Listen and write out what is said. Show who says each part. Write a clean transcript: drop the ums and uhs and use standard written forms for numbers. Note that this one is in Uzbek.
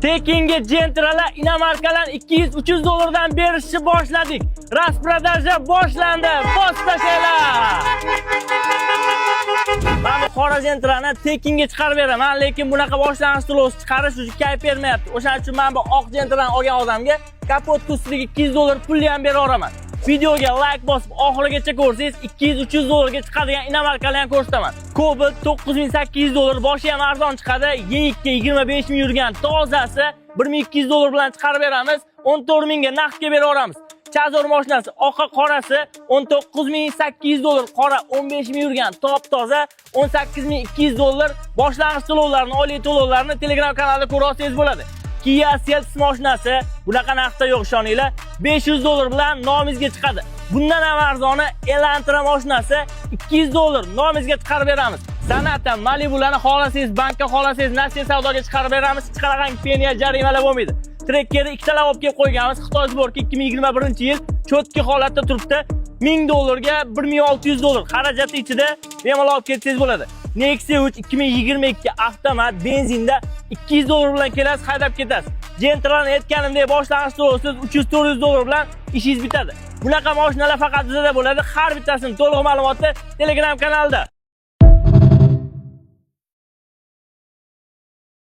Speaker 1: Tekinga Gentra'lar inomarkalar 200-300 dollardan berishni boshladik. Rasprodaja boshlandi. Boshlashinglar. Men qora Gentra'ni Tekinga chiqarib beraman, lekin bunaqa boshlang'ich to'lov chiqarish uchun kayf bermayapti. O'shaning uchun men bu oq Gentra'ni olgan odamga kapot ustiga 200 dollar pulni ham bera olaman. Videoga like bosib oxirigacha ko'rsangiz 200-300 dollarga chiqadigan inomarkalarni ham ko'rsataman. Cobalt 9800 dollar, boshi ham arzon chiqadi. Y2 25 ming yurgan tozasi 1200 dollar bilan chiqarib beramiz. 14 mingga naqdga bera olamiz. Chazor mashinasi oqa qorasi 19800 dollar, qora 15 ming yurgan top toza 18200 dollar. Boshlang'ich to'lovlarni, oliy to'lovlarni Telegram kanalida ko'ra olsangiz bo'ladi. Kia Seltos mashinasi bunaqa narxda yo'q, ishoninglar, 500 dollar bilan nomimizga chiqadi. Bundan ham arzoni Elantra mashinasi 200 dollar nomimizga chiqarib beramiz. Sanatan Malibularni xohlasangiz bankka, xohlasangiz Nasiya savdoga chiqarib beramiz. Hech qanaqa penya jarimalar bo'lmaydi. Trekkerni ikkitalab olib kelib qo'yganmiz. Xitoy sborka 2021-yil cho'tki holatda turibdi. 1000 dollarga 1600 dollar xarajati ichida bemalol olib ketsangiz bo'ladi. Nexia 3 2022 avtomat benzinda 200 dollar bilan kelasiz, haydab ketasiz. Gentra'ni aytganimdek boshlang'ich to'lovsiz 300-400 dollar bilan ishingiz bitadi. Bunaqa mashinalar faqat bizda bo'ladi. Har bittasini to'liq ma'lumoti Telegram kanalida.